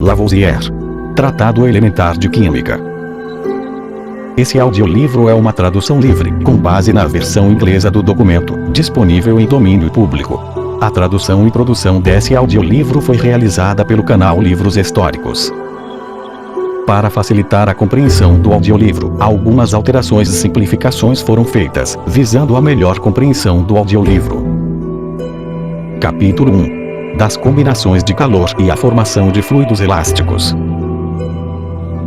Lavoisier. Tratado Elementar de Química. Esse audiolivro é uma tradução livre, com base na versão inglesa do documento, disponível em domínio público. A tradução e produção desse audiolivro foi realizada pelo canal Livros Históricos. Para facilitar a compreensão do audiolivro, algumas alterações e simplificações foram feitas, visando a melhor compreensão do audiolivro. Capítulo 1. Das combinações de calor e a formação de fluidos elásticos.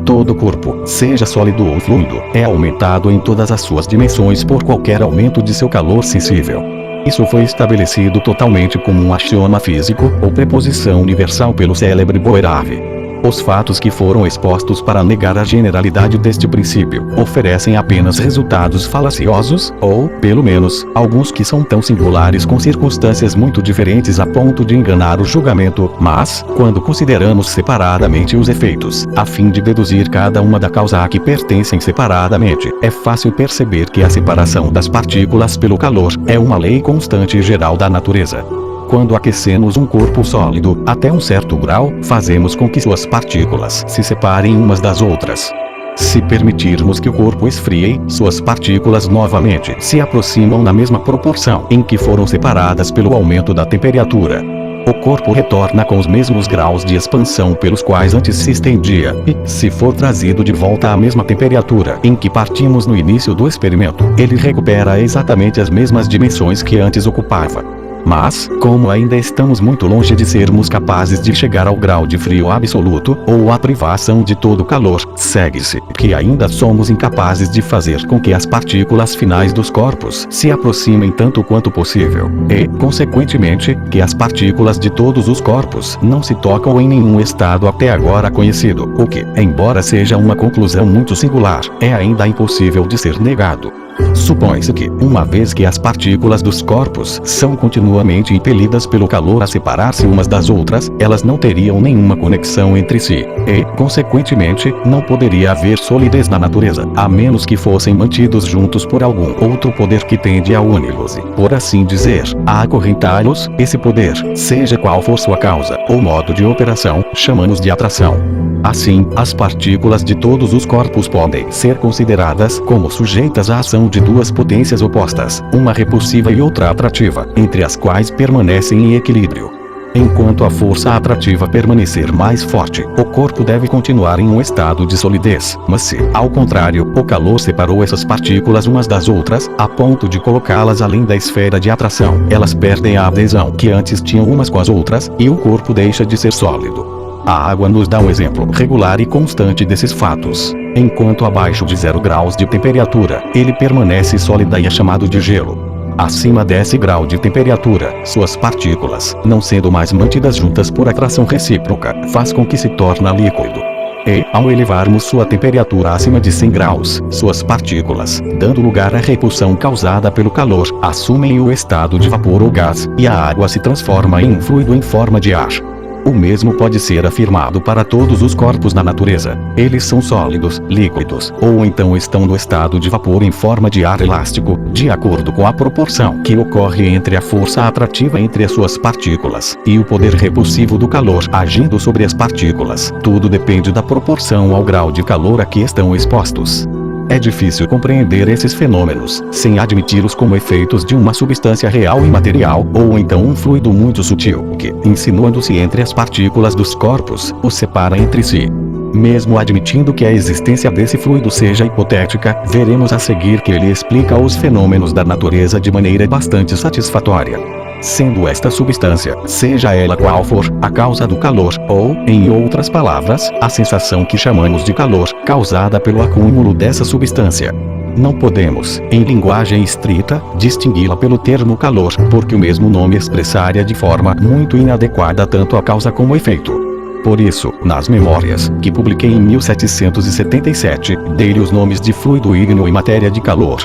Todo corpo, seja sólido ou fluido, é aumentado em todas as suas dimensões por qualquer aumento de seu calor sensível. Isso foi estabelecido totalmente como um axioma físico, ou preposição universal pelo célebre Boerhaave. Os fatos que foram expostos para negar a generalidade deste princípio, oferecem apenas resultados falaciosos, ou, pelo menos, alguns que são tão singulares com circunstâncias muito diferentes a ponto de enganar o julgamento, mas, quando consideramos separadamente os efeitos, a fim de deduzir cada uma da causa a que pertencem separadamente, é fácil perceber que a separação das partículas pelo calor é uma lei constante e geral da natureza. Quando aquecemos um corpo sólido, até um certo grau, fazemos com que suas partículas se separem umas das outras. Se permitirmos que o corpo esfrie, suas partículas novamente se aproximam na mesma proporção em que foram separadas pelo aumento da temperatura. O corpo retorna com os mesmos graus de expansão pelos quais antes se estendia, e, se for trazido de volta à mesma temperatura em que partimos no início do experimento, ele recupera exatamente as mesmas dimensões que antes ocupava. Mas, como ainda estamos muito longe de sermos capazes de chegar ao grau de frio absoluto, ou à privação de todo calor, segue-se que ainda somos incapazes de fazer com que as partículas finais dos corpos se aproximem tanto quanto possível, e, consequentemente, que as partículas de todos os corpos não se tocam em nenhum estado até agora conhecido, o que, embora seja uma conclusão muito singular, é ainda impossível de ser negado. Supõe-se que, uma vez que as partículas dos corpos são continuamente impelidas pelo calor a separar-se umas das outras, elas não teriam nenhuma conexão entre si, e, consequentemente, não poderia haver solidez na natureza, a menos que fossem mantidos juntos por algum outro poder que tende a uni-los e, por assim dizer, a acorrentá-los. Esse poder, seja qual for sua causa, ou modo de operação, chamamos de atração. Assim, as partículas de todos os corpos podem ser consideradas como sujeitas à ação de duas potências opostas, uma repulsiva e outra atrativa, entre as quais permanecem em equilíbrio. Enquanto a força atrativa permanecer mais forte, o corpo deve continuar em um estado de solidez, mas se, ao contrário, o calor separou essas partículas umas das outras, a ponto de colocá-las além da esfera de atração, elas perdem a adesão que antes tinham umas com as outras, e o corpo deixa de ser sólido. A água nos dá um exemplo regular e constante desses fatos. Enquanto abaixo de 0 graus de temperatura, ele permanece sólida e é chamado de gelo. Acima desse grau de temperatura, suas partículas, não sendo mais mantidas juntas por atração recíproca, faz com que se torne líquido. E, ao elevarmos sua temperatura acima de 100 graus, suas partículas, dando lugar à repulsão causada pelo calor, assumem o estado de vapor ou gás, e a água se transforma em um fluido em forma de ar. O mesmo pode ser afirmado para todos os corpos na natureza. Eles são sólidos, líquidos, ou então estão no estado de vapor em forma de ar elástico, de acordo com a proporção que ocorre entre a força atrativa entre as suas partículas e o poder repulsivo do calor agindo sobre as partículas. Tudo depende da proporção ao grau de calor a que estão expostos. É difícil compreender esses fenômenos, sem admiti-los como efeitos de uma substância real e material, ou então um fluido muito sutil, que, insinuando-se entre as partículas dos corpos, os separa entre si. Mesmo admitindo que a existência desse fluido seja hipotética, veremos a seguir que ele explica os fenômenos da natureza de maneira bastante satisfatória. Sendo esta substância, seja ela qual for, a causa do calor, ou, em outras palavras, a sensação que chamamos de calor, causada pelo acúmulo dessa substância. Não podemos, em linguagem estrita, distingui-la pelo termo calor, porque o mesmo nome expressaria de forma muito inadequada tanto a causa como o efeito. Por isso, nas memórias, que publiquei em 1777, dei-lhe os nomes de fluido ígneo e matéria de calor.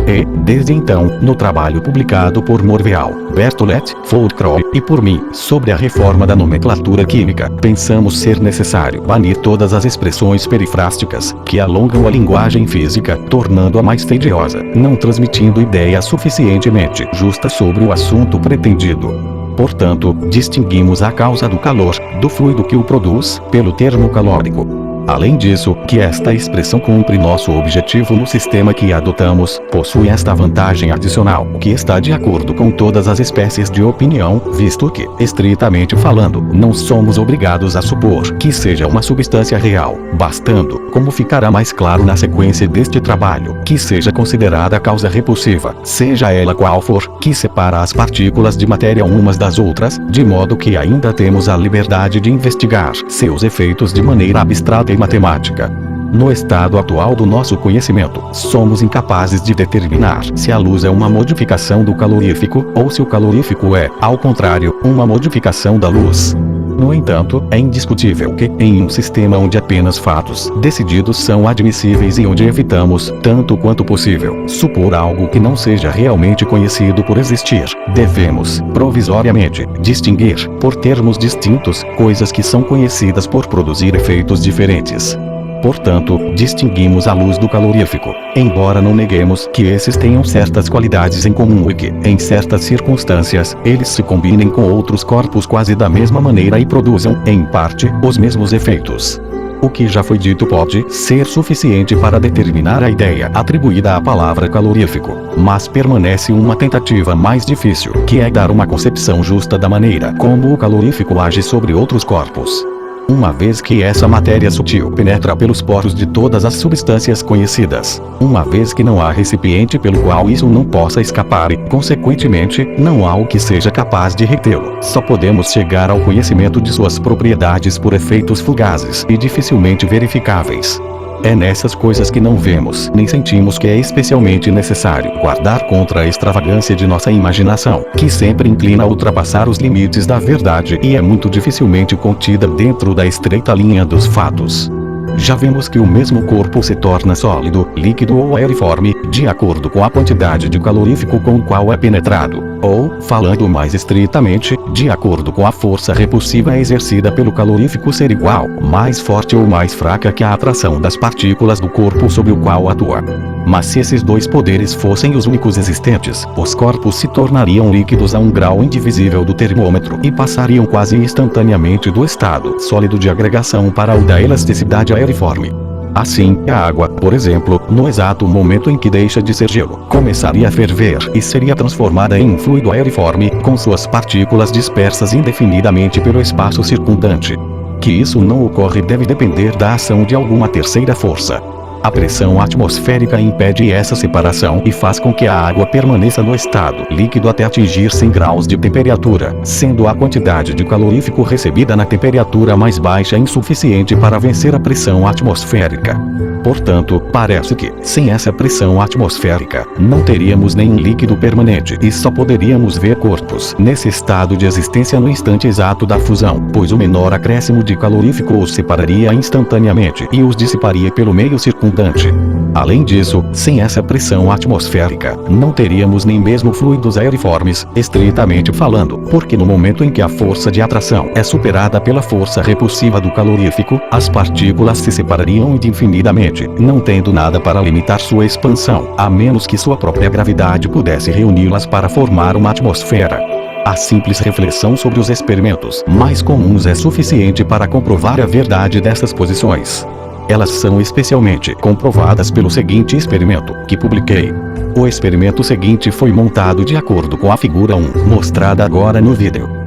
E, desde então, no trabalho publicado por Morveal, Berthollet, Fourcroy e por mim, sobre a reforma da nomenclatura química, pensamos ser necessário banir todas as expressões perifrásticas, que alongam a linguagem física, tornando-a mais tediosa, não transmitindo ideia suficientemente justa sobre o assunto pretendido. Portanto, distinguimos a causa do calor, do fluido que o produz, pelo termo calórico. Além disso, que esta expressão cumpre nosso objetivo no sistema que adotamos, possui esta vantagem adicional, que está de acordo com todas as espécies de opinião, visto que, estritamente falando, não somos obrigados a supor que seja uma substância real, bastando, como ficará mais claro na sequência deste trabalho, que seja considerada a causa repulsiva, seja ela qual for, que separa as partículas de matéria umas das outras, de modo que ainda temos a liberdade de investigar seus efeitos de maneira abstrata e matemática. No estado atual do nosso conhecimento, somos incapazes de determinar se a luz é uma modificação do calorífico, ou se o calorífico é, ao contrário, uma modificação da luz. No entanto, é indiscutível que, em um sistema onde apenas fatos decididos são admissíveis e onde evitamos, tanto quanto possível, supor algo que não seja realmente conhecido por existir, devemos, provisoriamente, distinguir, por termos distintos, coisas que são conhecidas por produzir efeitos diferentes. Portanto, distinguimos a luz do calorífico, embora não neguemos que esses tenham certas qualidades em comum e que, em certas circunstâncias, eles se combinem com outros corpos quase da mesma maneira e produzam, em parte, os mesmos efeitos. O que já foi dito pode ser suficiente para determinar a ideia atribuída à palavra calorífico, mas permanece uma tentativa mais difícil, que é dar uma concepção justa da maneira como o calorífico age sobre outros corpos. Uma vez que essa matéria sutil penetra pelos poros de todas as substâncias conhecidas, uma vez que não há recipiente pelo qual isso não possa escapar e, consequentemente, não há o que seja capaz de retê-lo, só podemos chegar ao conhecimento de suas propriedades por efeitos fugazes e dificilmente verificáveis. É nessas coisas que não vemos nem sentimos que é especialmente necessário guardar contra a extravagância de nossa imaginação, que sempre inclina a ultrapassar os limites da verdade e é muito dificilmente contida dentro da estreita linha dos fatos. Já vimos que o mesmo corpo se torna sólido, líquido ou aeriforme, de acordo com a quantidade de calorífico com o qual é penetrado, ou, falando mais estritamente, de acordo com a força repulsiva exercida pelo calorífico ser igual, mais forte ou mais fraca que a atração das partículas do corpo sobre o qual atua. Mas se esses dois poderes fossem os únicos existentes, os corpos se tornariam líquidos a um grau indivisível do termômetro e passariam quase instantaneamente do estado sólido de agregação para o da elasticidade aeriforme. Assim, a água, por exemplo, no exato momento em que deixa de ser gelo, começaria a ferver e seria transformada em um fluido aeriforme, com suas partículas dispersas indefinidamente pelo espaço circundante. Que isso não ocorre deve depender da ação de alguma terceira força. A pressão atmosférica impede essa separação e faz com que a água permaneça no estado líquido até atingir 100 graus de temperatura, sendo a quantidade de calorífico recebida na temperatura mais baixa insuficiente para vencer a pressão atmosférica. Portanto, parece que, sem essa pressão atmosférica, não teríamos nenhum líquido permanente e só poderíamos ver corpos nesse estado de existência no instante exato da fusão, pois o menor acréscimo de calorífico os separaria instantaneamente e os dissiparia pelo meio circundante. Além disso, sem essa pressão atmosférica, não teríamos nem mesmo fluidos aeriformes, estritamente falando, porque no momento em que a força de atração é superada pela força repulsiva do calorífico, as partículas se separariam indefinidamente, não tendo nada para limitar sua expansão, a menos que sua própria gravidade pudesse reuni-las para formar uma atmosfera. A simples reflexão sobre os experimentos mais comuns é suficiente para comprovar a verdade dessas posições. Elas são especialmente comprovadas pelo seguinte experimento, que publiquei. O experimento seguinte foi montado de acordo com a figura 1, mostrada agora no vídeo.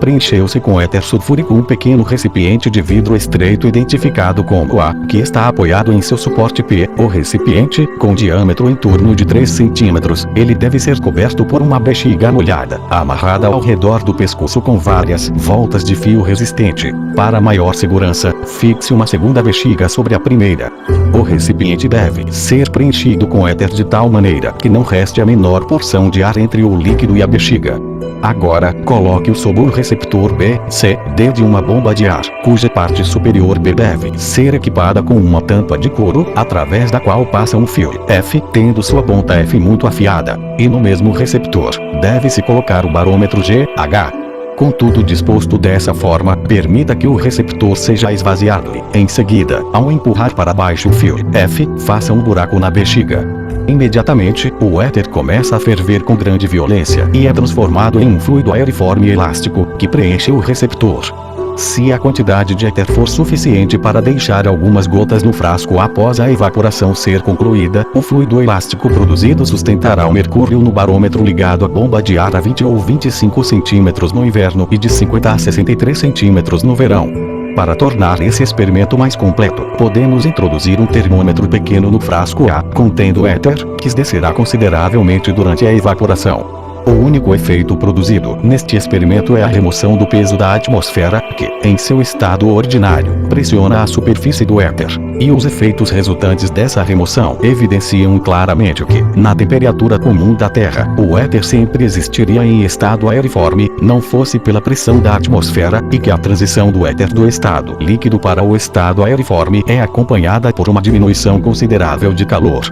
Preencheu-se com éter sulfúrico um pequeno recipiente de vidro estreito identificado como A, que está apoiado em seu suporte P. O recipiente, com diâmetro em torno de 3 centímetros, ele deve ser coberto por uma bexiga molhada, amarrada ao redor do pescoço com várias voltas de fio resistente. Para maior segurança, fixe uma segunda bexiga sobre a primeira. O recipiente deve ser preenchido com éter de tal maneira que não reste a menor porção de ar entre o líquido e a bexiga. Agora, coloque-o sob o receptor B, C, D de uma bomba de ar, cuja parte superior B deve ser equipada com uma tampa de couro, através da qual passa um fio F, tendo sua ponta F muito afiada, e no mesmo receptor, deve-se colocar o barômetro GH. Com tudo disposto dessa forma, permita que o receptor seja esvaziado e, em seguida, ao empurrar para baixo o fio F, faça um buraco na bexiga. Imediatamente, o éter começa a ferver com grande violência e é transformado em um fluido aeriforme elástico, que preenche o receptor. Se a quantidade de éter for suficiente para deixar algumas gotas no frasco após a evaporação ser concluída, o fluido elástico produzido sustentará o mercúrio no barômetro ligado à bomba de ar a 20 ou 25 centímetros no inverno e de 50 a 63 centímetros no verão. Para tornar esse experimento mais completo, podemos introduzir um termômetro pequeno no frasco A, contendo éter, que descerá consideravelmente durante a evaporação. O único efeito produzido neste experimento é a remoção do peso da atmosfera, que, em seu estado ordinário, pressiona a superfície do éter. E os efeitos resultantes dessa remoção evidenciam claramente que, na temperatura comum da Terra, o éter sempre existiria em estado aeriforme, não fosse pela pressão da atmosfera, e que a transição do éter do estado líquido para o estado aeriforme é acompanhada por uma diminuição considerável de calor.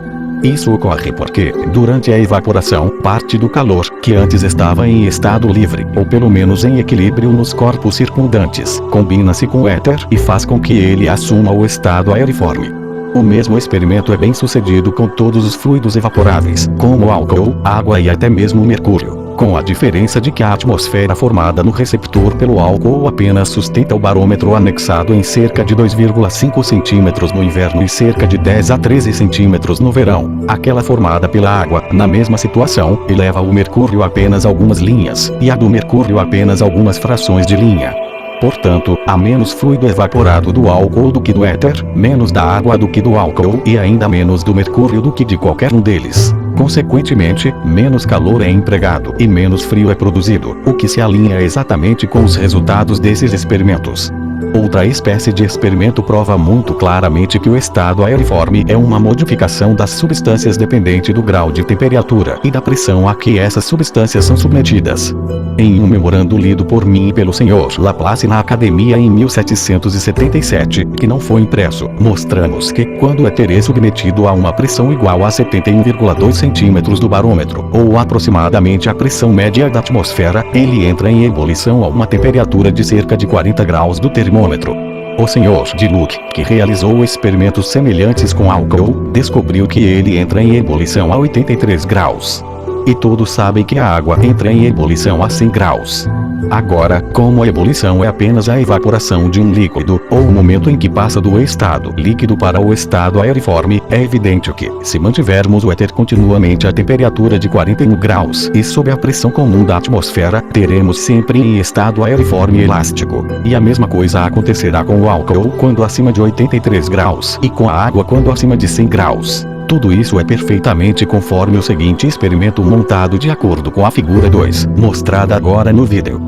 Isso ocorre porque, durante a evaporação, parte do calor, que antes estava em estado livre, ou pelo menos em equilíbrio nos corpos circundantes, combina-se com o éter e faz com que ele assuma o estado aeriforme. O mesmo experimento é bem sucedido com todos os fluidos evaporáveis, como álcool, água e até mesmo mercúrio, com a diferença de que a atmosfera formada no receptor pelo álcool apenas sustenta o barômetro anexado em cerca de 2,5 centímetros no inverno e cerca de 10 a 13 centímetros no verão. Aquela formada pela água, na mesma situação, eleva o mercúrio apenas algumas linhas, e a do mercúrio apenas algumas frações de linha. Portanto, há menos fluido evaporado do álcool do que do éter, menos da água do que do álcool e ainda menos do mercúrio do que de qualquer um deles. Consequentemente, menos calor é empregado e menos frio é produzido, o que se alinha exatamente com os resultados desses experimentos. Outra espécie de experimento prova muito claramente que o estado aeriforme é uma modificação das substâncias dependente do grau de temperatura e da pressão a que essas substâncias são submetidas. Em um memorando lido por mim e pelo Sr. Laplace na Academia em 1777, que não foi impresso, mostramos que, quando o éter é submetido a uma pressão igual a 71,2 centímetros do barômetro, ou aproximadamente a pressão média da atmosfera, ele entra em ebulição a uma temperatura de cerca de 40 graus do termômetro. O Sr. Duluc, que realizou experimentos semelhantes com álcool, descobriu que ele entra em ebulição a 83 graus. E todos sabem que a água entra em ebulição a 100 graus. Agora, como a ebulição é apenas a evaporação de um líquido, ou o momento em que passa do estado líquido para o estado aeriforme, é evidente que, se mantivermos o éter continuamente a temperatura de 41 graus e sob a pressão comum da atmosfera, teremos sempre em estado aeriforme elástico. E a mesma coisa acontecerá com o álcool quando acima de 83 graus e com a água quando acima de 100 graus. Tudo isso é perfeitamente conforme o seguinte experimento montado de acordo com a figura 2, mostrada agora no vídeo.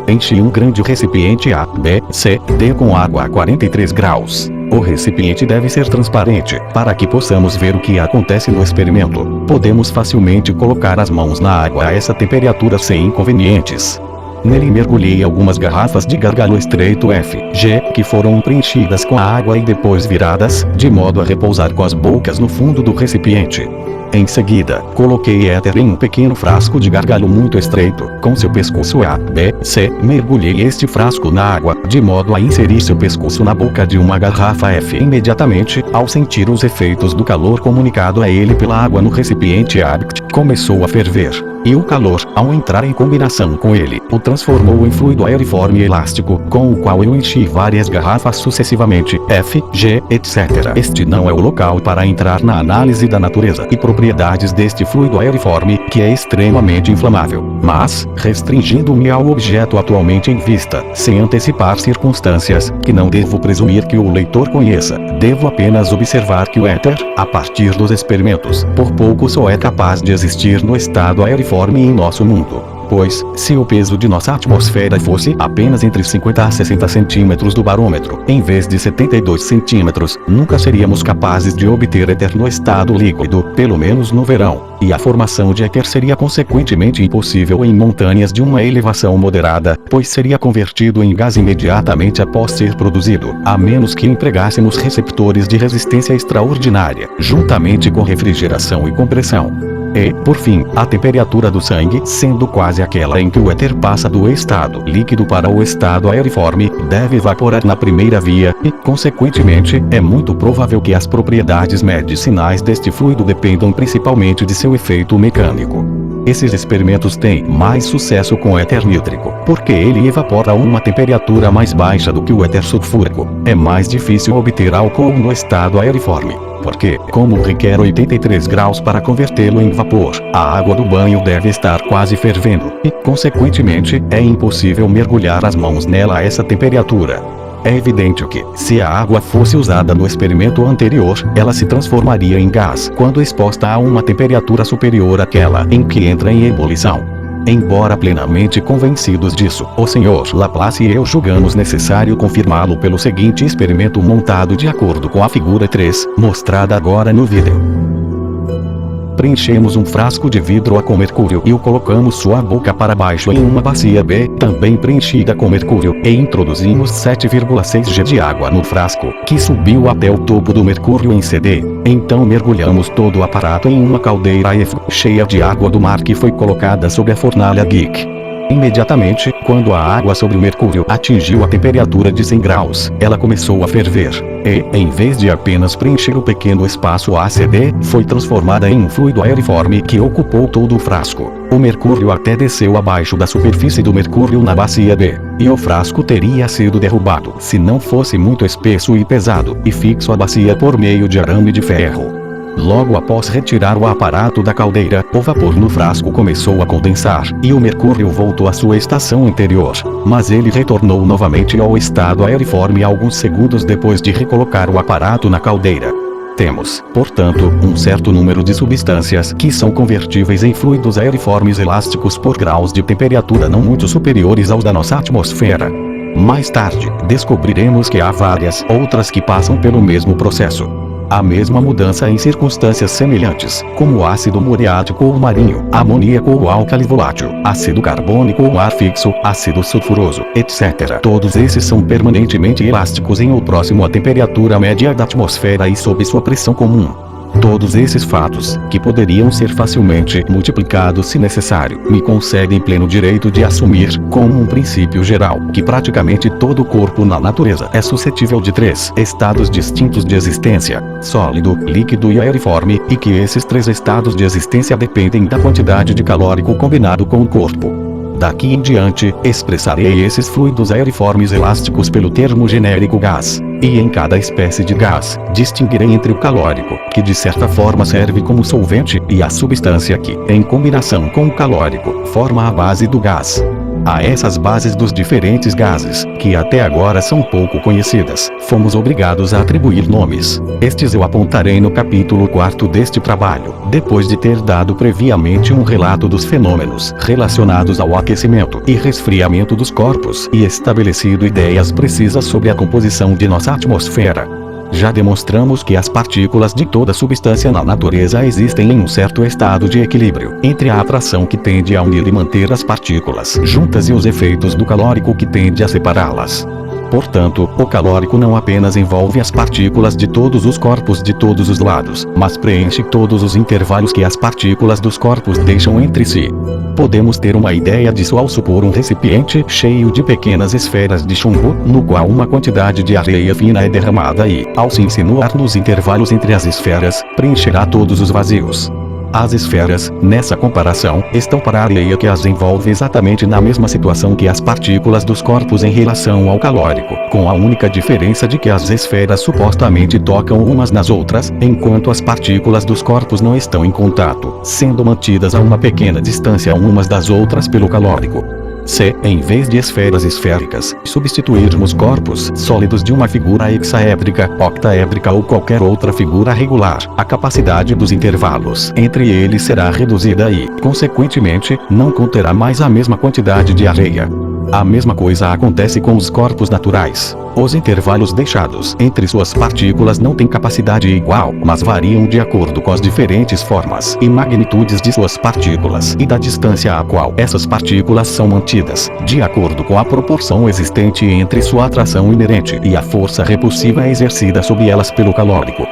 Enche um grande recipiente A, B, C, D com água a 43 graus. O recipiente deve ser transparente, para que possamos ver o que acontece no experimento. Podemos facilmente colocar as mãos na água a essa temperatura sem inconvenientes. Nele mergulhei algumas garrafas de gargalo estreito F, G, que foram preenchidas com a água e depois viradas, de modo a repousar com as bocas no fundo do recipiente. Em seguida, coloquei éter em um pequeno frasco de gargalo muito estreito, com seu pescoço A, B, C. Mergulhei este frasco na água, de modo a inserir seu pescoço na boca de uma garrafa F. Imediatamente, ao sentir os efeitos do calor comunicado a ele pela água no recipiente A, começou a ferver. E o calor, ao entrar em combinação com ele, o transformou em fluido aeriforme elástico, com o qual eu enchi várias garrafas sucessivamente, F, G, etc. Este não é o local para entrar na análise da natureza e propriedades deste fluido aeriforme, que é extremamente inflamável. Mas, restringindo-me ao objeto atualmente em vista, sem antecipar circunstâncias, que não devo presumir que o leitor conheça, devo apenas observar que o éter, a partir dos experimentos, por pouco só é capaz de existir no estado aeriforme em nosso mundo. Pois, se o peso de nossa atmosfera fosse apenas entre 50 a 60 centímetros do barômetro, em vez de 72 centímetros, nunca seríamos capazes de obter éter no estado líquido, pelo menos no verão, e a formação de éter seria consequentemente impossível em montanhas de uma elevação moderada, pois seria convertido em gás imediatamente após ser produzido, a menos que empregássemos receptores de resistência extraordinária, juntamente com refrigeração e compressão. E, por fim, a temperatura do sangue, sendo quase aquela em que o éter passa do estado líquido para o estado aeriforme, deve evaporar na primeira via e, consequentemente, é muito provável que as propriedades medicinais deste fluido dependam principalmente de seu efeito mecânico. Esses experimentos têm mais sucesso com éter nítrico, porque ele evapora a uma temperatura mais baixa do que o éter sulfúrico. É mais difícil obter álcool no estado aeriforme, porque, como requer 83 graus para convertê-lo em vapor, a água do banho deve estar quase fervendo, e, consequentemente, é impossível mergulhar as mãos nela a essa temperatura. É evidente que, se a água fosse usada no experimento anterior, ela se transformaria em gás quando exposta a uma temperatura superior àquela em que entra em ebulição. Embora plenamente convencidos disso, o Sr. Laplace e eu julgamos necessário confirmá-lo pelo seguinte experimento montado de acordo com a figura 3, mostrada agora no vídeo. Preenchemos um frasco de vidro A com mercúrio e o colocamos sua boca para baixo em uma bacia B, também preenchida com mercúrio, e introduzimos 7,6 g de água no frasco, que subiu até o topo do mercúrio em CD. Então mergulhamos todo o aparato em uma caldeira EF, cheia de água do mar que foi colocada sobre a fornalha Geek. Imediatamente, quando a água sobre o mercúrio atingiu a temperatura de 100 graus, ela começou a ferver. E, em vez de apenas preencher o pequeno espaço ACD, foi transformada em um fluido aeriforme que ocupou todo o frasco. O mercúrio até desceu abaixo da superfície do mercúrio na bacia B, e o frasco teria sido derrubado se não fosse muito espesso e pesado, e fixo à bacia por meio de arame de ferro. Logo após retirar o aparato da caldeira, o vapor no frasco começou a condensar, e o mercúrio voltou à sua estação anterior. Mas ele retornou novamente ao estado aeriforme alguns segundos depois de recolocar o aparato na caldeira. Temos, portanto, um certo número de substâncias que são convertíveis em fluidos aeriformes elásticos por graus de temperatura não muito superiores aos da nossa atmosfera. Mais tarde, descobriremos que há várias outras que passam pelo mesmo processo. A mesma mudança em circunstâncias semelhantes, como ácido muriático ou marinho, amoníaco ou álcali volátil, ácido carbônico ou ar fixo, ácido sulfuroso, etc. Todos esses são permanentemente elásticos em ou próximo à temperatura média da atmosfera e sob sua pressão comum. Todos esses fatos, que poderiam ser facilmente multiplicados se necessário, me concedem pleno direito de assumir, como um princípio geral, que praticamente todo o corpo na natureza é suscetível de 3 estados distintos de existência: sólido, líquido e aeriforme, e que esses 3 estados de existência dependem da quantidade de calórico combinado com o corpo. Daqui em diante, expressarei esses fluidos aeriformes elásticos pelo termo genérico gás. E em cada espécie de gás, distinguirei entre o calórico, que de certa forma serve como solvente, e a substância que, em combinação com o calórico, forma a base do gás. A essas bases dos diferentes gases, que até agora são pouco conhecidas, fomos obrigados a atribuir nomes. Estes eu apontarei no capítulo 4 deste trabalho, depois de ter dado previamente um relato dos fenômenos relacionados ao aquecimento e resfriamento dos corpos e estabelecido ideias precisas sobre a composição de nossa atmosfera. Já demonstramos que as partículas de toda substância na natureza existem em um certo estado de equilíbrio entre a atração que tende a unir e manter as partículas juntas e os efeitos do calórico que tende a separá-las. Portanto, o calórico não apenas envolve as partículas de todos os corpos de todos os lados, mas preenche todos os intervalos que as partículas dos corpos deixam entre si. Podemos ter uma ideia disso ao supor um recipiente cheio de pequenas esferas de chumbo, no qual uma quantidade de areia fina é derramada e, ao se insinuar nos intervalos entre as esferas, preencherá todos os vazios. As esferas, nessa comparação, estão para a areia que as envolve exatamente na mesma situação que as partículas dos corpos em relação ao calórico, com a única diferença de que as esferas supostamente tocam umas nas outras, enquanto as partículas dos corpos não estão em contato, sendo mantidas a uma pequena distância umas das outras pelo calórico. Se, em vez de esferas esféricas, substituirmos corpos sólidos de uma figura hexaédrica, octaédrica ou qualquer outra figura regular, a capacidade dos intervalos entre eles será reduzida e, consequentemente, não conterá mais a mesma quantidade de areia. A mesma coisa acontece com os corpos naturais. Os intervalos deixados entre suas partículas não têm capacidade igual, mas variam de acordo com as diferentes formas e magnitudes de suas partículas e da distância a qual essas partículas são mantidas, de acordo com a proporção existente entre sua atração inerente e a força repulsiva exercida sobre elas pelo calórico.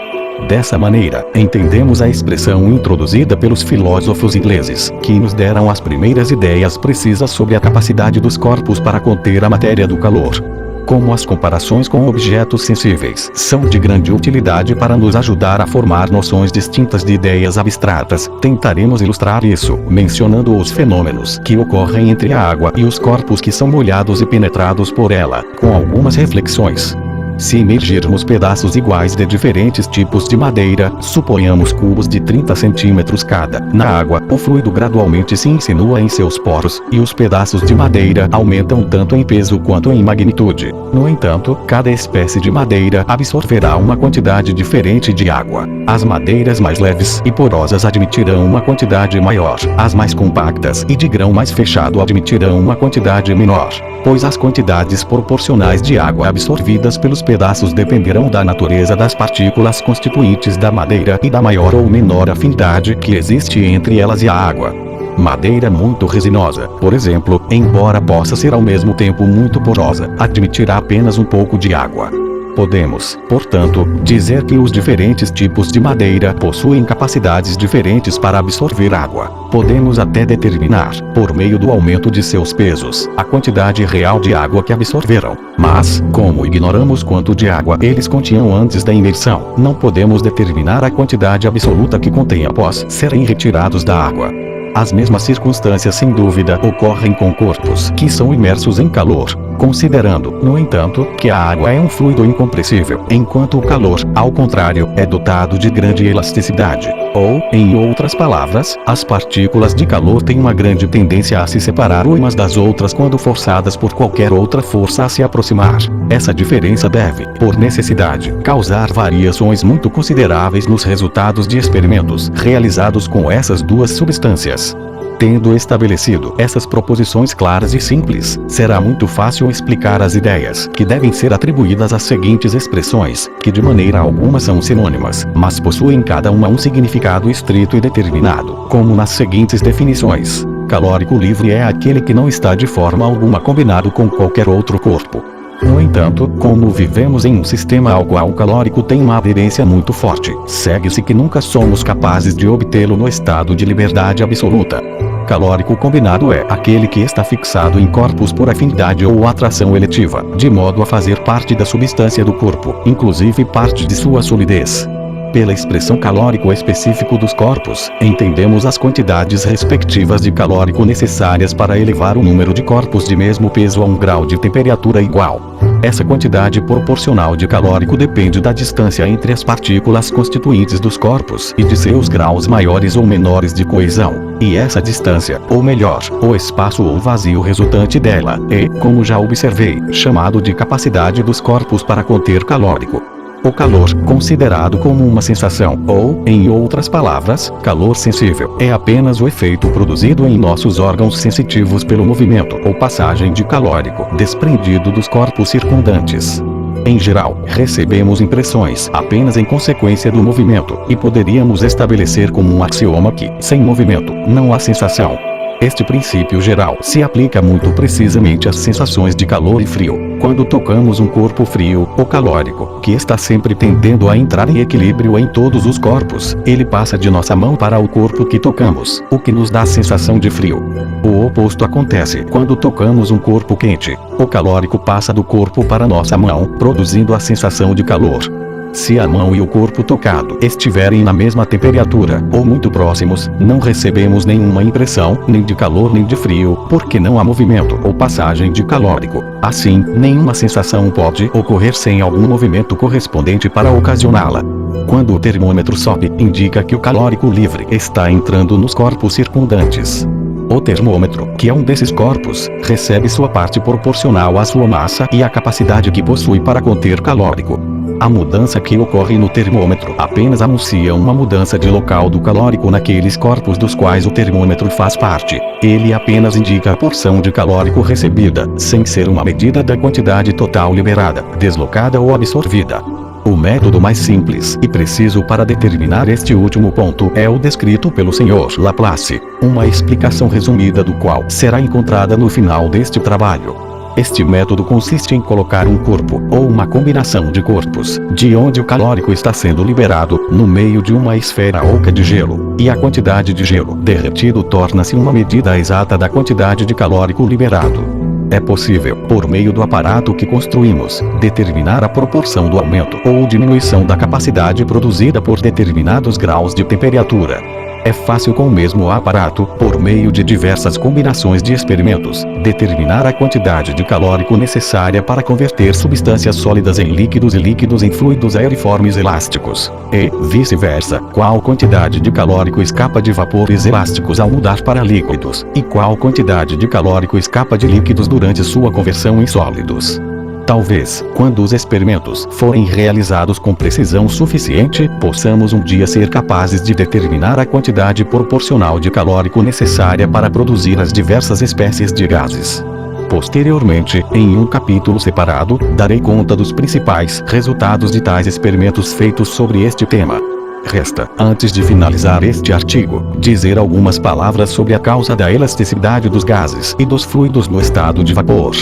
Dessa maneira, entendemos a expressão introduzida pelos filósofos ingleses, que nos deram as primeiras ideias precisas sobre a capacidade dos corpos para conter a matéria do calor. Como as comparações com objetos sensíveis são de grande utilidade para nos ajudar a formar noções distintas de ideias abstratas, tentaremos ilustrar isso, mencionando os fenômenos que ocorrem entre a água e os corpos que são molhados e penetrados por ela, com algumas reflexões. Se imergirmos pedaços iguais de diferentes tipos de madeira, suponhamos cubos de 30 centímetros cada, na água, o fluido gradualmente se insinua em seus poros, e os pedaços de madeira aumentam tanto em peso quanto em magnitude. No entanto, cada espécie de madeira absorverá uma quantidade diferente de água. As madeiras mais leves e porosas admitirão uma quantidade maior, as mais compactas e de grão mais fechado admitirão uma quantidade menor, pois as quantidades proporcionais de água absorvidas pelos pedaços dependerão da natureza das partículas constituintes da madeira e da maior ou menor afinidade que existe entre elas e a água. Madeira muito resinosa, por exemplo, embora possa ser ao mesmo tempo muito porosa, admitirá apenas um pouco de água. Podemos, portanto, dizer que os diferentes tipos de madeira possuem capacidades diferentes para absorver água. Podemos até determinar, por meio do aumento de seus pesos, a quantidade real de água que absorveram. Mas, como ignoramos quanto de água eles continham antes da imersão, não podemos determinar a quantidade absoluta que contém após serem retirados da água. As mesmas circunstâncias sem dúvida ocorrem com corpos que são imersos em calor, considerando, no entanto, que a água é um fluido incompressível, enquanto o calor, ao contrário, é dotado de grande elasticidade. Ou, em outras palavras, as partículas de calor têm uma grande tendência a se separar umas das outras quando forçadas por qualquer outra força a se aproximar. Essa diferença deve, por necessidade, causar variações muito consideráveis nos resultados de experimentos realizados com essas duas substâncias. Tendo estabelecido essas proposições claras e simples, será muito fácil explicar as ideias que devem ser atribuídas às seguintes expressões, que de maneira alguma são sinônimas, mas possuem cada uma um significado estrito e determinado, como nas seguintes definições. Calórico livre é aquele que não está de forma alguma combinado com qualquer outro corpo. No entanto, como vivemos em um sistema ao qual o calórico tem uma aderência muito forte, segue-se que nunca somos capazes de obtê-lo no estado de liberdade absoluta. Calórico combinado é aquele que está fixado em corpos por afinidade ou atração eletiva, de modo a fazer parte da substância do corpo, inclusive parte de sua solidez. Pela expressão calórico específico dos corpos, entendemos as quantidades respectivas de calórico necessárias para elevar o número de corpos de mesmo peso a um grau de temperatura igual. Essa quantidade proporcional de calórico depende da distância entre as partículas constituintes dos corpos e de seus graus maiores ou menores de coesão. E essa distância, ou melhor, o espaço ou vazio resultante dela, é, como já observei, chamado de capacidade dos corpos para conter calórico. O calor, considerado como uma sensação, ou, em outras palavras, calor sensível, é apenas o efeito produzido em nossos órgãos sensitivos pelo movimento ou passagem de calórico desprendido dos corpos circundantes. Em geral, recebemos impressões apenas em consequência do movimento, e poderíamos estabelecer como um axioma que, sem movimento, não há sensação. Este princípio geral se aplica muito precisamente às sensações de calor e frio. Quando tocamos um corpo frio, ou calórico, que está sempre tendendo a entrar em equilíbrio em todos os corpos, ele passa de nossa mão para o corpo que tocamos, o que nos dá a sensação de frio. O oposto acontece quando tocamos um corpo quente. O calórico passa do corpo para nossa mão, produzindo a sensação de calor. Se a mão e o corpo tocado estiverem na mesma temperatura, ou muito próximos, não recebemos nenhuma impressão, nem de calor nem de frio, porque não há movimento ou passagem de calórico. Assim, nenhuma sensação pode ocorrer sem algum movimento correspondente para ocasioná-la. Quando o termômetro sobe, indica que o calórico livre está entrando nos corpos circundantes. O termômetro, que é um desses corpos, recebe sua parte proporcional à sua massa e à capacidade que possui para conter calórico. A mudança que ocorre no termômetro apenas anuncia uma mudança de local do calórico naqueles corpos dos quais o termômetro faz parte. Ele apenas indica a porção de calórico recebida, sem ser uma medida da quantidade total liberada, deslocada ou absorvida. O método mais simples e preciso para determinar este último ponto é o descrito pelo Sr. Laplace, uma explicação resumida do qual será encontrada no final deste trabalho. Este método consiste em colocar um corpo, ou uma combinação de corpos, de onde o calórico está sendo liberado, no meio de uma esfera oca de gelo, e a quantidade de gelo derretido torna-se uma medida exata da quantidade de calórico liberado. É possível, por meio do aparato que construímos, determinar a proporção do aumento ou diminuição da capacidade produzida por determinados graus de temperatura. É fácil com o mesmo aparato, por meio de diversas combinações de experimentos, determinar a quantidade de calórico necessária para converter substâncias sólidas em líquidos e líquidos em fluidos aeriformes elásticos, e, vice-versa, qual quantidade de calórico escapa de vapores elásticos ao mudar para líquidos, e qual quantidade de calórico escapa de líquidos durante sua conversão em sólidos. Talvez, quando os experimentos forem realizados com precisão suficiente, possamos um dia ser capazes de determinar a quantidade proporcional de calórico necessária para produzir as diversas espécies de gases. Posteriormente, em um capítulo separado, darei conta dos principais resultados de tais experimentos feitos sobre este tema. Resta, antes de finalizar este artigo, dizer algumas palavras sobre a causa da elasticidade dos gases e dos fluidos no estado de vapor.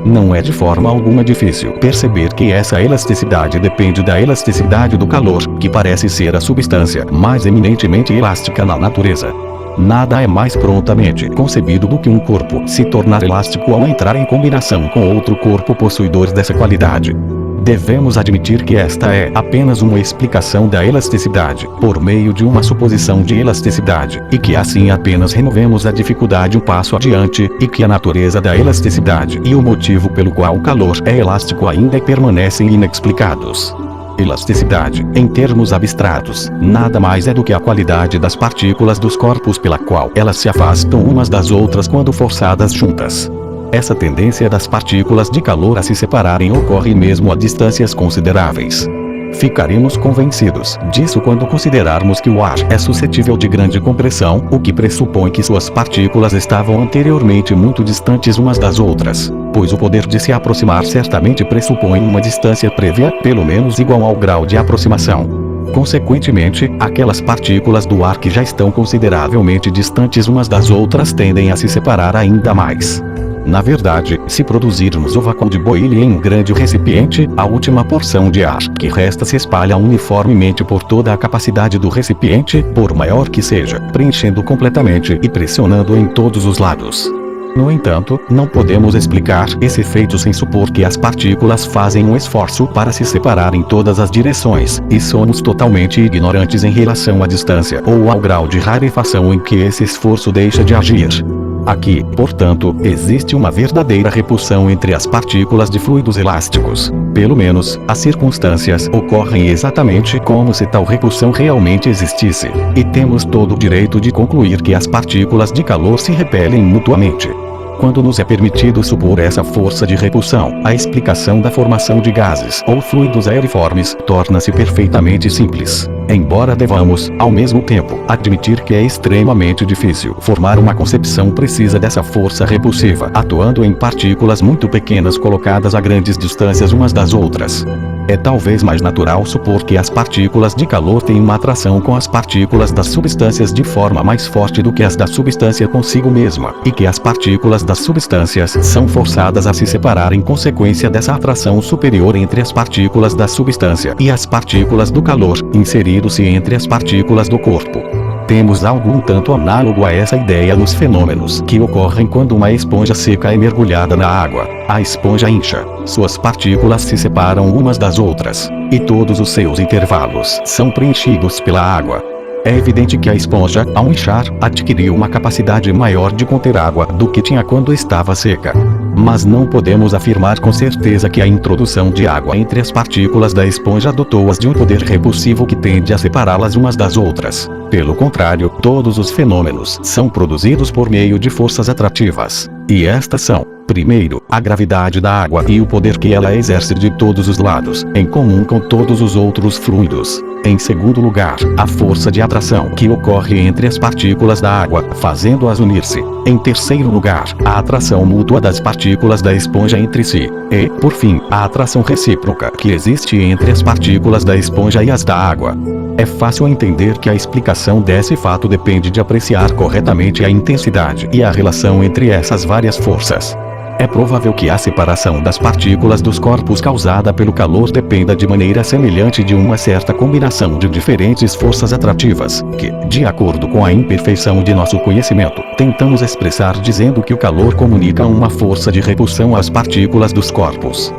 Não é de forma alguma difícil perceber que essa elasticidade depende da elasticidade do calor, que parece ser a substância mais eminentemente elástica na natureza. Nada é mais prontamente concebido do que um corpo se tornar elástico ao entrar em combinação com outro corpo possuidor dessa qualidade. Devemos admitir que esta é apenas uma explicação da elasticidade, por meio de uma suposição de elasticidade, e que assim apenas removemos a dificuldade um passo adiante, e que a natureza da elasticidade e o motivo pelo qual o calor é elástico ainda permanecem inexplicados. Elasticidade, em termos abstratos, nada mais é do que a qualidade das partículas dos corpos pela qual elas se afastam umas das outras quando forçadas juntas. Essa tendência das partículas de calor a se separarem ocorre mesmo a distâncias consideráveis. Ficaremos convencidos disso quando considerarmos que o ar é suscetível de grande compressão, o que pressupõe que suas partículas estavam anteriormente muito distantes umas das outras, pois o poder de se aproximar certamente pressupõe uma distância prévia, pelo menos igual ao grau de aproximação. Consequentemente, aquelas partículas do ar que já estão consideravelmente distantes umas das outras tendem a se separar ainda mais. Na verdade, se produzirmos o vácuo de Boyle em um grande recipiente, a última porção de ar que resta se espalha uniformemente por toda a capacidade do recipiente, por maior que seja, preenchendo completamente e pressionando em todos os lados. No entanto, não podemos explicar esse efeito sem supor que as partículas fazem um esforço para se separar em todas as direções, e somos totalmente ignorantes em relação à distância ou ao grau de rarefação em que esse esforço deixa de agir. Aqui, portanto, existe uma verdadeira repulsão entre as partículas de fluidos elásticos. Pelo menos, as circunstâncias ocorrem exatamente como se tal repulsão realmente existisse, e temos todo o direito de concluir que as partículas de calor se repelem mutuamente. Quando nos é permitido supor essa força de repulsão, a explicação da formação de gases ou fluidos aeriformes torna-se perfeitamente simples. Embora devamos, ao mesmo tempo, admitir que é extremamente difícil formar uma concepção precisa dessa força repulsiva atuando em partículas muito pequenas colocadas a grandes distâncias umas das outras. É talvez mais natural supor que as partículas de calor têm uma atração com as partículas das substâncias de forma mais forte do que as da substância consigo mesma, e que as partículas das substâncias são forçadas a se separar em consequência dessa atração superior entre as partículas da substância e as partículas do calor, inserido-se entre as partículas do corpo. Temos algo um tanto análogo a essa ideia nos fenômenos que ocorrem quando uma esponja seca é mergulhada na água. A esponja incha, suas partículas se separam umas das outras, e todos os seus intervalos são preenchidos pela água. É evidente que a esponja, ao inchar, adquiriu uma capacidade maior de conter água do que tinha quando estava seca. Mas não podemos afirmar com certeza que a introdução de água entre as partículas da esponja dotou-as de um poder repulsivo que tende a separá-las umas das outras. Pelo contrário, todos os fenômenos são produzidos por meio de forças atrativas. E estas são, primeiro, a gravidade da água e o poder que ela exerce de todos os lados, em comum com todos os outros fluidos. Em segundo lugar, a força de atração que ocorre entre as partículas da água, fazendo-as unir-se. Em terceiro lugar, a atração mútua das partículas da esponja entre si. E, por fim, a atração recíproca que existe entre as partículas da esponja e as da água. É fácil entender que a explicação desse fato depende de apreciar corretamente a intensidade e a relação entre essas várias forças. É provável que a separação das partículas dos corpos causada pelo calor dependa de maneira semelhante de uma certa combinação de diferentes forças atrativas, que, de acordo com a imperfeição de nosso conhecimento, tentamos expressar dizendo que o calor comunica uma força de repulsão às partículas dos corpos.